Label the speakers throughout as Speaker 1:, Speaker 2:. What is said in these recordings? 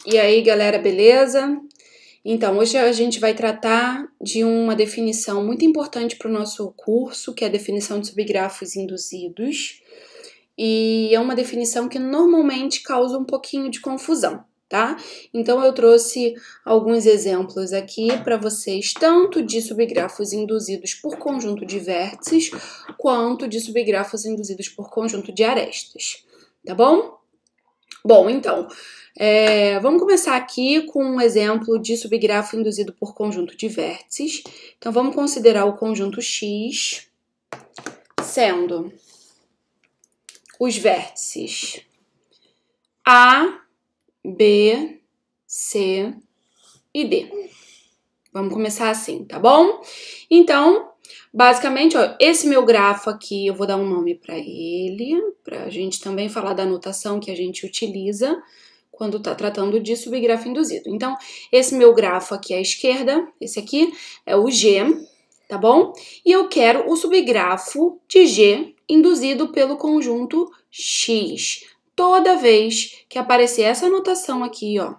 Speaker 1: E aí, galera, beleza? Então, hoje a gente vai tratar de uma definição muito importante para o nosso curso, que é a definição de subgrafos induzidos. E é uma definição que normalmente causa um pouquinho de confusão, tá? Então, eu trouxe alguns exemplos aqui para vocês, tanto de subgrafos induzidos por conjunto de vértices, quanto de subgrafos induzidos por conjunto de arestas, tá bom? Bom, então, vamos começar aqui com um exemplo de subgrafo induzido por conjunto de vértices. Então, vamos considerar o conjunto X sendo os vértices A, B, C e D. Vamos começar assim, tá bom? Então, basicamente, ó, esse meu grafo aqui, eu vou dar um nome para ele, pra gente também falar da notação que a gente utiliza quando tá tratando de subgrafo induzido. Então, esse meu grafo aqui à esquerda, esse aqui é o G, tá bom? E eu quero o subgrafo de G induzido pelo conjunto X. Toda vez que aparecer essa notação aqui, ó,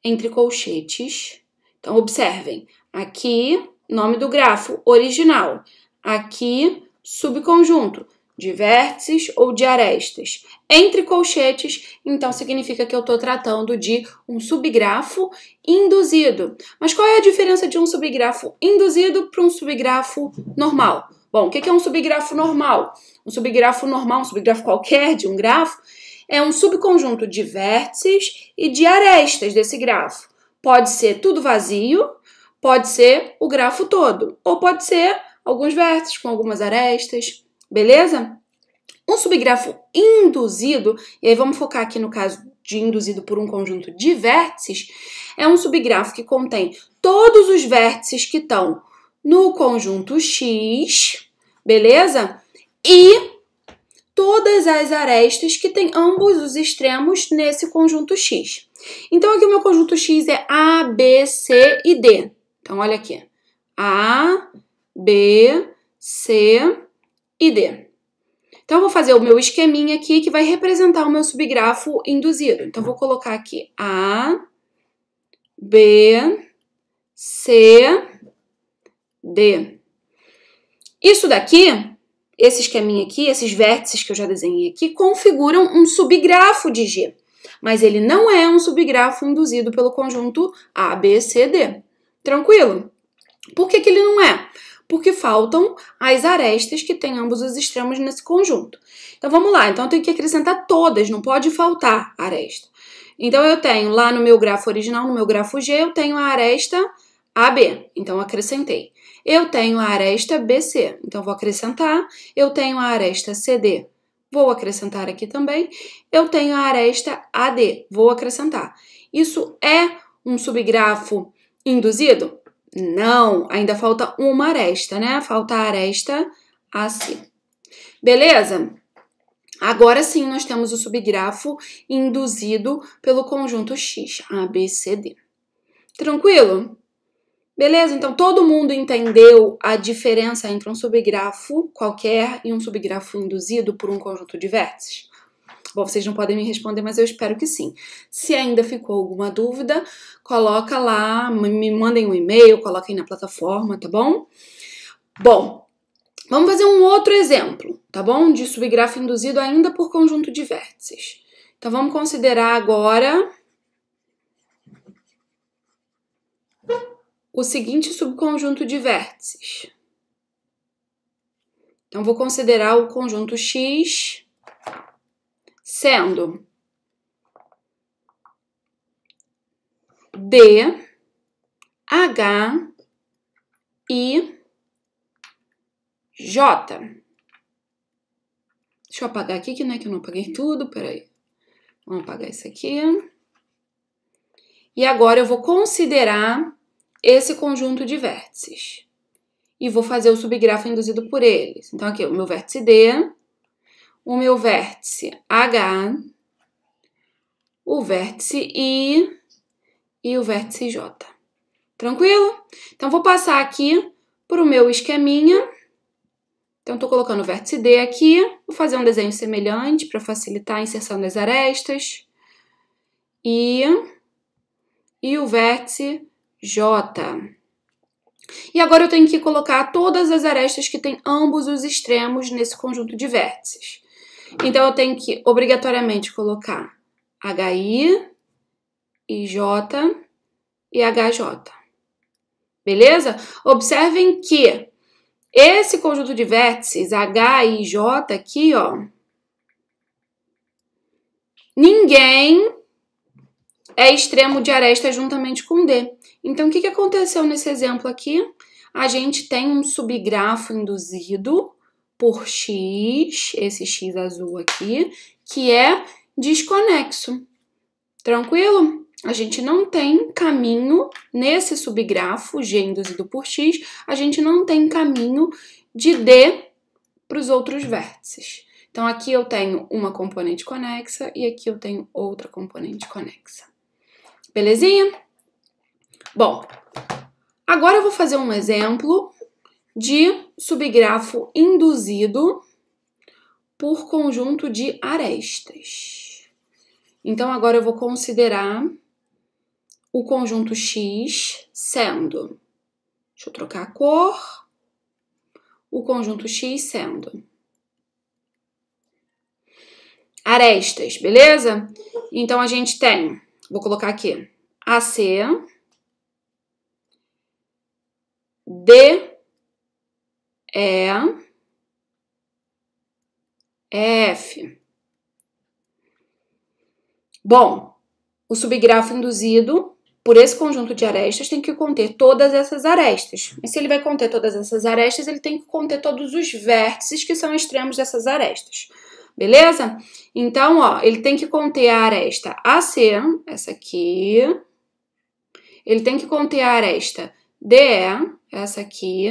Speaker 1: entre colchetes. Então, observem, aqui, nome do grafo original, aqui, subconjunto de vértices ou de arestas. Entre colchetes, então, significa que eu estou tratando de um subgrafo induzido. Mas qual é a diferença de um subgrafo induzido para um subgrafo normal? Bom, o que é um subgrafo normal? Um subgrafo normal, um subgrafo qualquer de um grafo, é um subconjunto de vértices e de arestas desse grafo. Pode ser tudo vazio, pode ser o grafo todo, ou pode ser alguns vértices com algumas arestas, beleza? Um subgrafo induzido, e aí vamos focar aqui no caso de induzido por um conjunto de vértices, é um subgrafo que contém todos os vértices que estão no conjunto X, beleza? E todas as arestas que têm ambos os extremos nesse conjunto X. Então, aqui o meu conjunto X é A, B, C e D. Então, olha aqui. A, B, C e D. Então, eu vou fazer o meu esqueminha aqui que vai representar o meu subgrafo induzido. Então, vou colocar aqui A, B, C, D. Isso daqui, esse esqueminha aqui, esses vértices que eu já desenhei aqui, configuram um subgrafo de G. Mas ele não é um subgrafo induzido pelo conjunto A, B, C, D. Tranquilo? Por que ele não é? Porque faltam as arestas que têm ambos os extremos nesse conjunto. Então, vamos lá. Então, eu tenho que acrescentar todas, não pode faltar aresta. Então, eu tenho lá no meu grafo original, no meu grafo G, eu tenho a aresta AB. Então, acrescentei. Eu tenho a aresta BC. Então, vou acrescentar. Eu tenho a aresta CD. Vou acrescentar aqui também. Eu tenho a aresta AD. Vou acrescentar. Isso é um subgrafo induzido? Não, ainda falta uma aresta, né? Falta a aresta AC. Beleza? Agora sim, nós temos o subgrafo induzido pelo conjunto X, ABCD. Tranquilo? Beleza? Então, todo mundo entendeu a diferença entre um subgrafo qualquer e um subgrafo induzido por um conjunto de vértices? Bom, vocês não podem me responder, mas eu espero que sim. Se ainda ficou alguma dúvida, coloca lá, me mandem um e-mail, coloquem na plataforma, tá bom? Bom, vamos fazer um outro exemplo, tá bom? De subgrafo induzido ainda por conjunto de vértices. Então, vamos considerar agora o seguinte subconjunto de vértices. Então, vou considerar o conjunto X sendo D, H, I, J. Deixa eu apagar aqui, que não é que eu não apaguei tudo, peraí. Vamos apagar isso aqui. E agora eu vou considerar esse conjunto de vértices. E vou fazer o subgrafo induzido por eles. Então, aqui, o meu vértice D, o meu vértice H, o vértice I e o vértice J. Tranquilo? Então, vou passar aqui para o meu esqueminha. Então, estou colocando o vértice D aqui. Vou fazer um desenho semelhante para facilitar a inserção das arestas. E e o vértice J. E agora eu tenho que colocar todas as arestas que têm ambos os extremos nesse conjunto de vértices. Então, eu tenho que obrigatoriamente colocar HI, IJ e HJ. Beleza? Observem que esse conjunto de vértices, H e J aqui, ó, ninguém é extremo de aresta juntamente com D. Então, o que aconteceu nesse exemplo aqui? A gente tem um subgrafo induzido por X, esse X azul aqui, que é desconexo. Tranquilo? A gente não tem caminho nesse subgrafo G induzido por X, a gente não tem caminho de D para os outros vértices. Então, aqui eu tenho uma componente conexa e aqui eu tenho outra componente conexa. Belezinha? Bom, agora eu vou fazer um exemplo de subgrafo induzido por conjunto de arestas. Então, agora eu vou considerar o conjunto X sendo, deixa eu trocar a cor, o conjunto X sendo arestas, beleza? Então, a gente tem, vou colocar aqui, AC, DE, EF. Bom, o subgrafo induzido por esse conjunto de arestas tem que conter todas essas arestas. E se ele vai conter todas essas arestas, ele tem que conter todos os vértices que são extremos dessas arestas. Beleza? Então, ó, ele tem que conter a aresta AC, essa aqui. Ele tem que conter a aresta DE, essa aqui.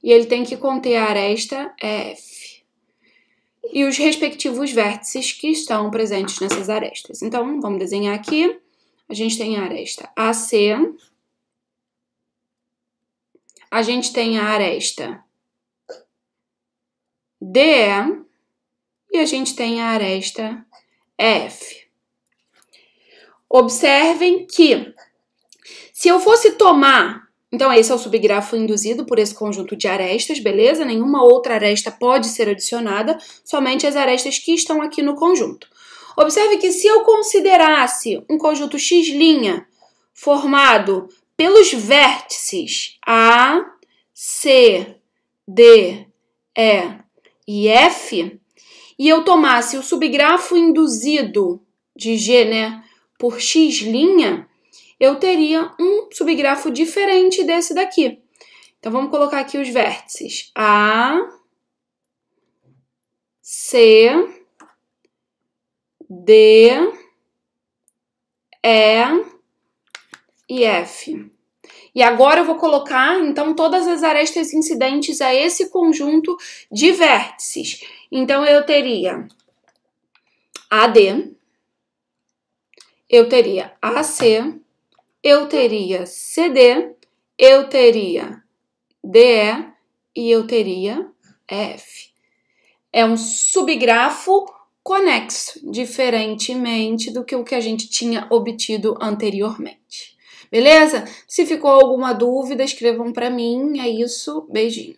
Speaker 1: E ele tem que conter a aresta EF. E os respectivos vértices que estão presentes nessas arestas. Então, vamos desenhar aqui. A gente tem a aresta AC. A gente tem a aresta DE. E a gente tem a aresta EF. Observem que, se eu fosse tomar... Então, esse é o subgrafo induzido por esse conjunto de arestas, beleza? Nenhuma outra aresta pode ser adicionada, somente as arestas que estão aqui no conjunto. Observe que se eu considerasse um conjunto X' formado pelos vértices A, C, D, E e F, e eu tomasse o subgrafo induzido de G, né, por X', eu teria um subgrafo diferente desse daqui. Então, vamos colocar aqui os vértices A, C, D, E e F. E agora eu vou colocar, então, todas as arestas incidentes a esse conjunto de vértices. Então, eu teria AD, eu teria AC, eu teria CD, eu teria DE e eu teria EF. É um subgrafo conexo, diferentemente do que o que a gente tinha obtido anteriormente. Beleza? Se ficou alguma dúvida, escrevam para mim. É isso. Beijinho.